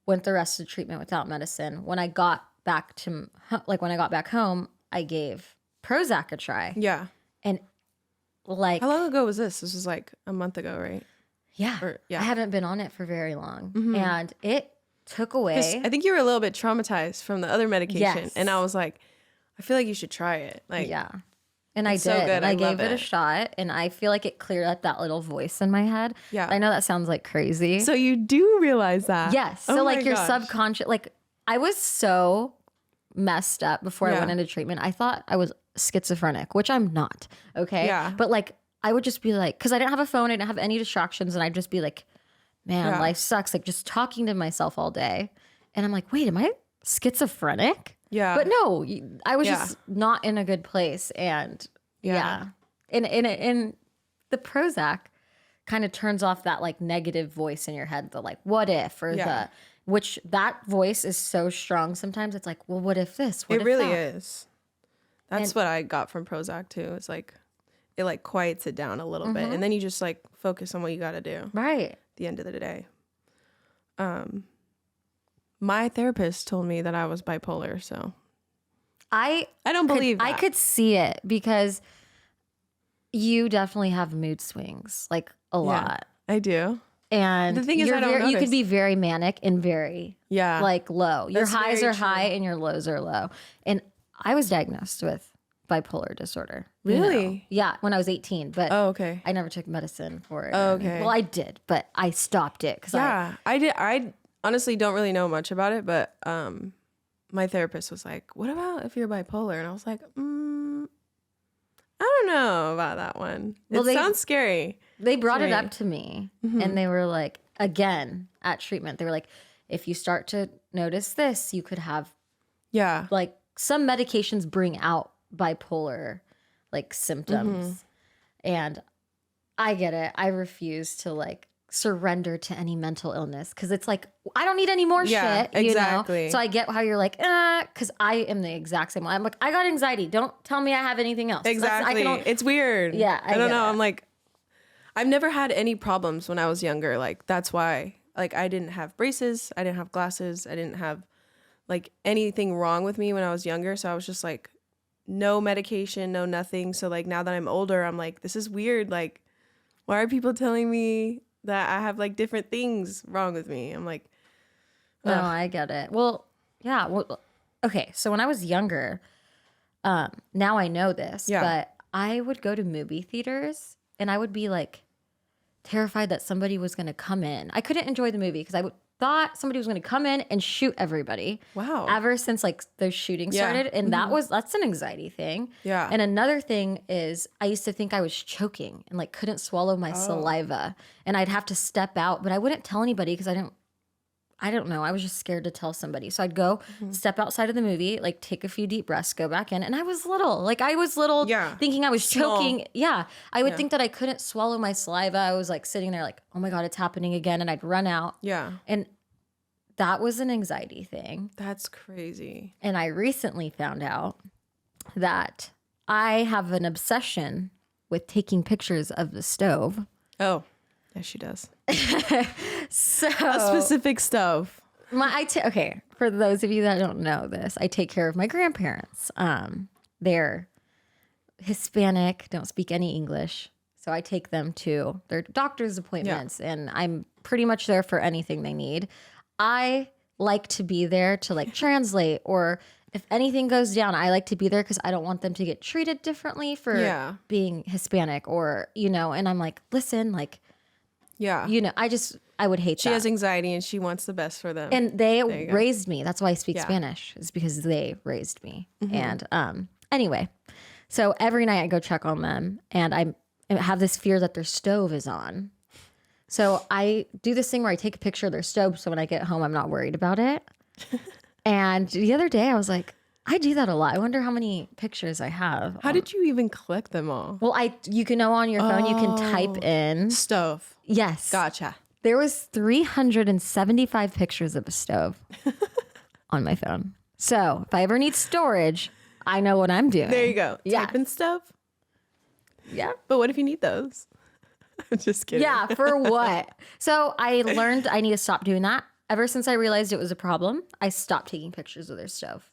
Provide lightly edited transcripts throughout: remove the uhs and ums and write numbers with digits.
went the rest of the treatment without medicine. When I got back home, I gave Prozac a try. Yeah. And like, how long ago was this? This was like a month ago, right? Yeah. I haven't been on it for very long. And it took away. I think you were a little bit traumatized from the other medication. Yes. And I was like, I feel like you should try it. Like, yeah. And I did. so good. And I gave love it a shot. And I feel like it cleared up that little voice in my head. Yeah. I know that sounds like crazy. So you do realize that? Yes. Oh So my like your gosh. subconscious, like I was so messed up before I Yeah. went into treatment. I thought I was schizophrenic, which I'm not. Okay. Yeah. But like, I would just be like, because I didn't have a phone, I didn't have any distractions. And I'd just be like, man, life sucks. Like just talking to myself all day. And I'm like, wait, am I schizophrenic? Yeah. But no, I was just not in a good place. And Yeah. And the Prozac kind of turns off that like negative voice in your head, the like, what if, or which that voice is so strong. Sometimes it's like, well, what if this? What It if really that? is. That's what I got from Prozac too. It's like, it like quiets it down a little bit. And then you just like focus on what you got to do. Right. At the end of the day. My therapist told me that I was bipolar, so I don't believe that. I could see it because you definitely have mood swings, like a lot. I do. And The thing is, I don't you notice. could be very manic and very like low. Your That's highs very are high and your lows are low. And I was diagnosed with bipolar disorder. you know. Really? Yeah, when I was 18. But Oh, okay. I never took medicine for it. Oh, okay. Well, I did, but I stopped it because I did. I honestly don't really know much about it, but my therapist was like, "What about if you're bipolar?" And I was like, "I don't know about that one. Well, It sounds scary." they brought to it me. up to me and they were like, again, at treatment, they were like, if you start to notice this, you could have Yeah. like some medications bring out bipolar like symptoms. And I get it. I refuse to like surrender to any mental illness because it's like, I don't need any more Yeah, shit. You know? exactly. So I get how you're like, because I am the exact same way. I'm like, I got anxiety. Don't tell me I have anything else. Exactly. It's weird. Yeah, I don't get know. it. I'm like, I've never had any problems when I was younger. Like, that's why, like, I didn't have braces. I didn't have glasses. I didn't have, like, anything wrong with me when I was younger. So I was just, like, no medication, no nothing. So, like, now that I'm older, I'm like, this is weird. Like, why are people telling me that I have, like, different things wrong with me? I'm like, No, I get it. Well, yeah. Well, okay. So when I was younger, now I know this, but I would go to movie theaters and I would be like terrified that somebody was going to come in. I couldn't enjoy the movie because thought somebody was going to come in and shoot everybody. Wow. Ever since like those shootings started. And that's an anxiety thing. Yeah. And another thing is I used to think I was choking and like couldn't swallow my saliva and I'd have to step out, but I wouldn't tell anybody because I don't know. I was just scared to tell somebody. So I'd go step outside of the movie, like take a few deep breaths, go back in. And I was little. Thinking I was choking. Yeah. I would think that I couldn't swallow my saliva. I was like sitting there like, oh my God, it's happening again. And I'd run out. yeah, And that was an anxiety thing. that's crazy. And I recently found out that I have an obsession with taking pictures of the stove. Oh, yes, she does. So A specific stove. okay, for those of you that don't know this, I take care of my grandparents. They're Hispanic, don't speak any English. So I take them to their doctor's appointments and I'm pretty much there for anything they need. I like to be there to like translate or if anything goes down, I like to be there because I don't want them to get treated differently for being Hispanic or, and I'm like, listen, like, Yeah. I would hate that. She has anxiety and she wants the best for them. And they raised me. That's why I speak Spanish, is because they raised me. And anyway, so every night I go check on them and I have this fear that their stove is on. So I do this thing where I take a picture of their stove so when I get home, I'm not worried about it. And the other day I was like, I do that a lot. I wonder how many pictures I have. How did you even collect them all? Well, you can know on your phone, you can type in. Stove. Yes. Gotcha. There was 375 pictures of a stove on my phone. So if I ever need storage, I know what I'm doing. There you go. Yeah. Type in stuff. Yeah. But what if you need those? I'm just kidding. Yeah. For what? So I learned I need to stop doing that. ever since I realized it was a problem, I stopped taking pictures of their stove.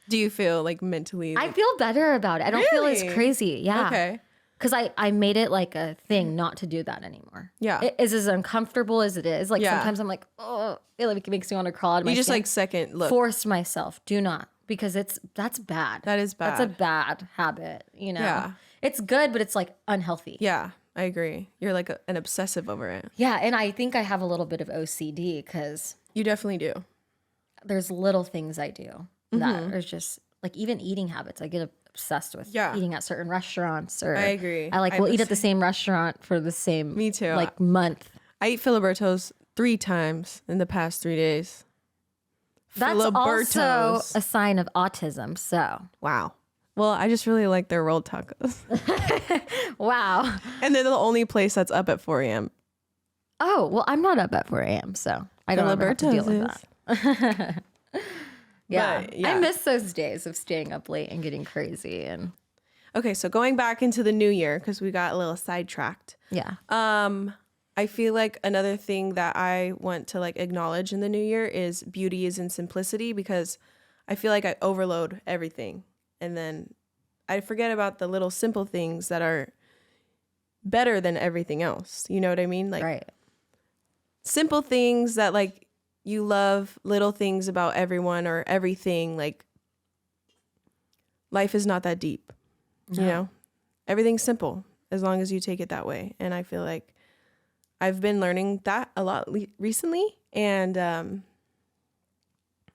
Do you feel like mentally? I feel better about it. I don't feel as Really? crazy. Yeah. Okay. Because I made it like a thing not to do that anymore. Yeah. It is as uncomfortable as it is. Like Yeah. sometimes I'm like, oh, it like makes me want to crawl out of my You just skin. like second look. Forced myself. Do not. Because that's bad. That is That's a bad. bad habit, you know? Yeah. It's good, but it's like unhealthy. Yeah, I agree. You're like an obsessive over it. Yeah, and I think I have a little bit of OCD because You definitely do. there's little things I do that are just like even eating habits. I get obsessed with eating at certain restaurants, or I agree. I like I'm will the eat at the same restaurant for the same Me too. like month. I eat Filiberto's 3 times in the past 3 days. That's also Filiberto's. a sign of autism. So Wow. Well, I just really like their rolled tacos. wow. And they're the only place that's up at 4 a.m. Oh well, I'm not up at 4 a.m. so I don't ever have to deal with that. Yeah. But, yeah. I miss those days of staying up late and getting crazy and Okay, so going back into the new year, because we got a little sidetracked. yeah. I feel like another thing that I want to like acknowledge in the new year is beauty is in simplicity, because I feel like I overload everything and then I forget about the little simple things that are better than everything else. You know what I mean? Like Right. simple things that like you love, little things about everyone or everything. Like life is not that deep, you know? Everything's simple as long as you take it that way. And I feel like I've been learning that a lot recently, and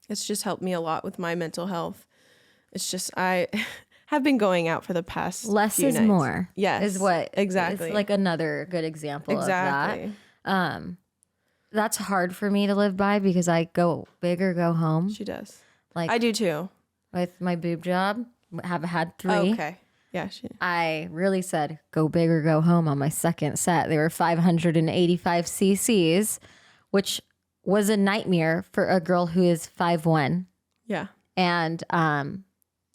it's just helped me a lot with my mental health. It's just I have been going out for the past Less few is nights. more. Yes, Is what exactly. It's like another good example Exactly. of that. That's hard for me to live by because I go big or go home. She does. Like I do too. with my boob job, have had 3. Okay. Yeah. I really said go big or go home on my second set. They were 585 cc's, which was a nightmare for a girl who is 5'1" Yeah. and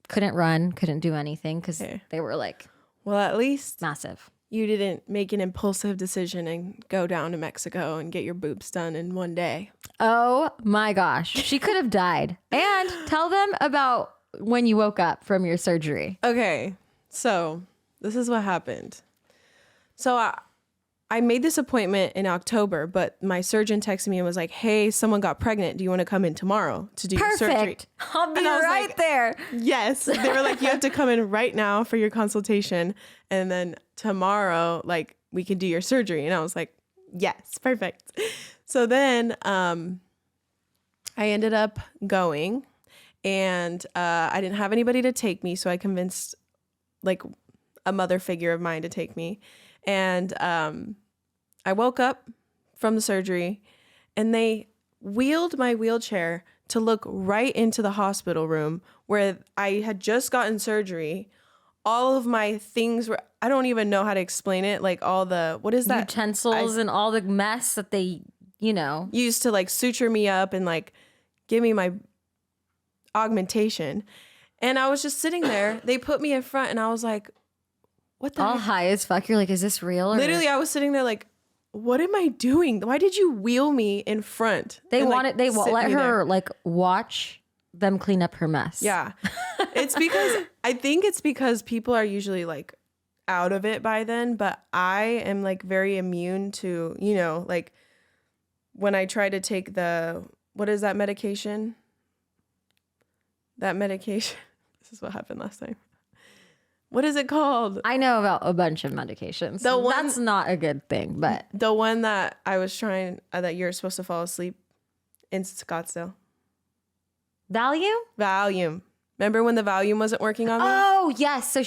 couldn't run, couldn't do anything because they were like Well, at least massive. you didn't make an impulsive decision and go down to Mexico and get your boobs done in one day. Oh my gosh. She could have died. And tell them about when you woke up from your surgery. Okay. So this is what happened. So I made this appointment in October, but my surgeon texted me and was like, hey, someone got pregnant. Do you want to come in tomorrow to do your surgery? Perfect. I'll be And I was right like, there. Yes. They were like, you have to come in right now for your consultation. And then tomorrow, like, we can do your surgery. And I was like, yes, perfect. So then I ended up going, and I didn't have anybody to take me. So I convinced like a mother figure of mine to take me. And I woke up from the surgery and they wheeled my wheelchair to look right into the hospital room where I had just gotten surgery. All of my things were, I don't even know how to explain it. Like all the, what is that? Utensils and all the mess that they, you know. Used to like suture me up and like give me my augmentation. And I was just sitting there. They put me in front and I was like, what the All heck? high as fuck. You're like, is this real? Or? Literally, I was sitting there like, what am I doing? Why did you wheel me in front? They and, wanted, they sit let me her there? like watch them clean up her mess. Yeah. It's because, I think it's because people are usually like out of it by then, but I am like very immune to, you know, like when I try to take the, what is that medication? That medication. This is what happened last time. What is it called? I know about a bunch of medications. The one- That's not a good thing, but The one that I was trying, that you're supposed to fall asleep in Scottsdale. Valium. Remember when the Valium wasn't working on me? oh yes. So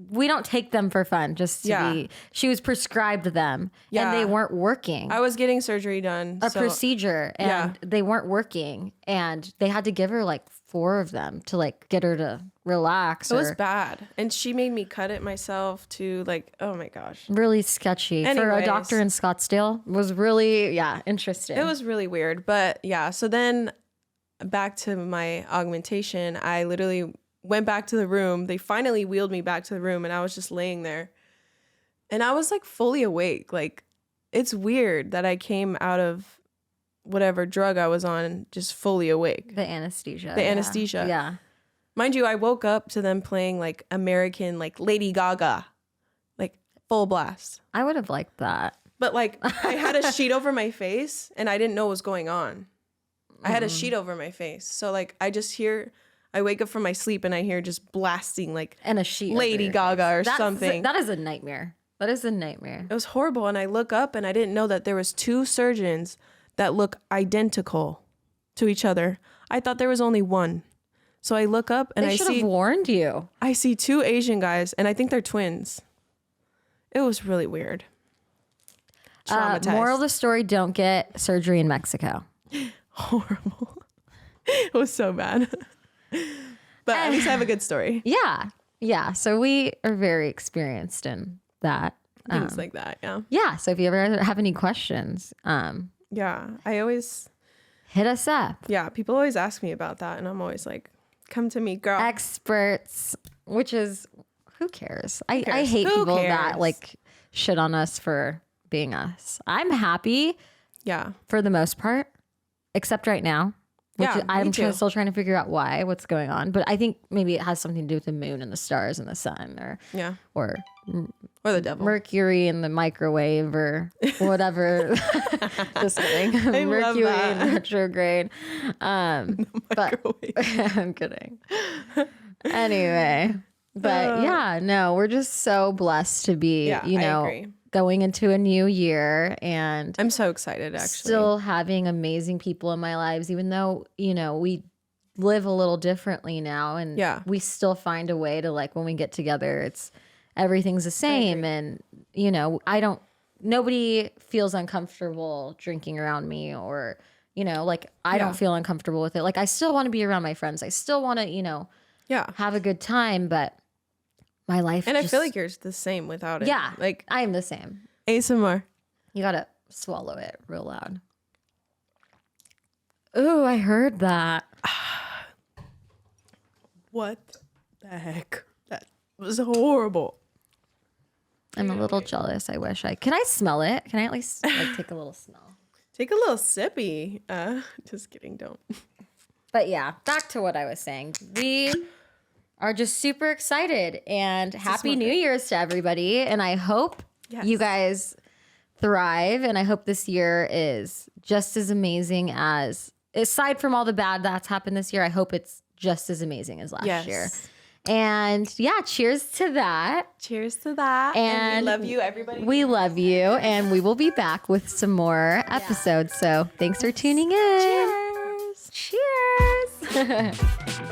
we don't take them for fun. Just to Yeah. be. She was prescribed them, Yeah. and they weren't working. I was getting surgery done. A so- procedure, and they weren't working, and they had to give her like 4 of them to like get her to relax. It was or bad. And she made me cut it myself too. Like, oh my gosh. really sketchy for a Anyways. doctor in Scottsdale. Was really interesting. It was really weird. But yeah, so then back to my augmentation, I literally went back to the room. They finally wheeled me back to the room and I was just laying there. And I was like fully awake. Like, it's weird that I came out of whatever drug I was on, just fully awake. The anesthesia. The anesthesia. Yeah. Mind you, I woke up to them playing like American, like Lady Gaga, like full blast. I would have liked that. But like I had a sheet over my face and I didn't know what was going on. I had a sheet over my face. So like I wake up from my sleep and I hear just blasting like And a sheet. Lady Gaga or something. That is a nightmare. That is a nightmare. It was horrible. And I look up and I didn't know that there was 2 surgeons that look identical to each other. I thought there was only one. So I look up and They should have warned you. I see 2 Asian guys and I think they're twins. It was really weird. Traumatized. Moral of the story, don't get surgery in Mexico. Horrible. It was so bad. But at least I have a good story. Yeah. Yeah. So we are very experienced in that. Things like that. Yeah. Yeah. So if you ever have any questions, Yeah. I always, hit us up. yeah, people always ask me about that. And I'm always like, come to me, girl. Experts, which is, who cares? I cares? hate Who people cares? that like shit on us for being us. I'm happy Yeah. for the most part, except right now. Which Yeah, I'm me too. still trying to figure out what's going on. But I think maybe it has something to do with the moon and the stars and the sun Yeah. or Or the devil. Mercury in the microwave or whatever. Just kidding. I love Mercury that. in retrograde. But I'm kidding. Anyway, but yeah, no, we're just so blessed to be, Yeah, I agree. going into a new year and I'm so excited, actually. still having amazing people in my lives, even though, we live a little differently now and Yeah. we still find a way to like when we get together, everything's the same. And, nobody feels uncomfortable drinking around me or, I don't feel uncomfortable with it. Like I still want to be around my friends. I still want to, Yeah. have a good time, but my life. And I feel like you're the same without it. yeah, Like I am the same. ASMR. You got to swallow it real loud. Ooh, I heard that. What the heck? That was horrible. I'm a little jealous. I wish can I smell it? Can I at least like take a little smell? Take a little sippy. Just kidding. Don't. But yeah, back to what I was saying. We are just super excited and happy New Year's to everybody. And I hope you guys thrive. And I hope this year is just as amazing aside from all the bad that's happened this year, I hope it's just as amazing as last year. And yeah, cheers to that. Cheers to that. And we love you, everybody. We love you. And we will be back with some more episodes. So thanks for tuning in. Cheers. Cheers.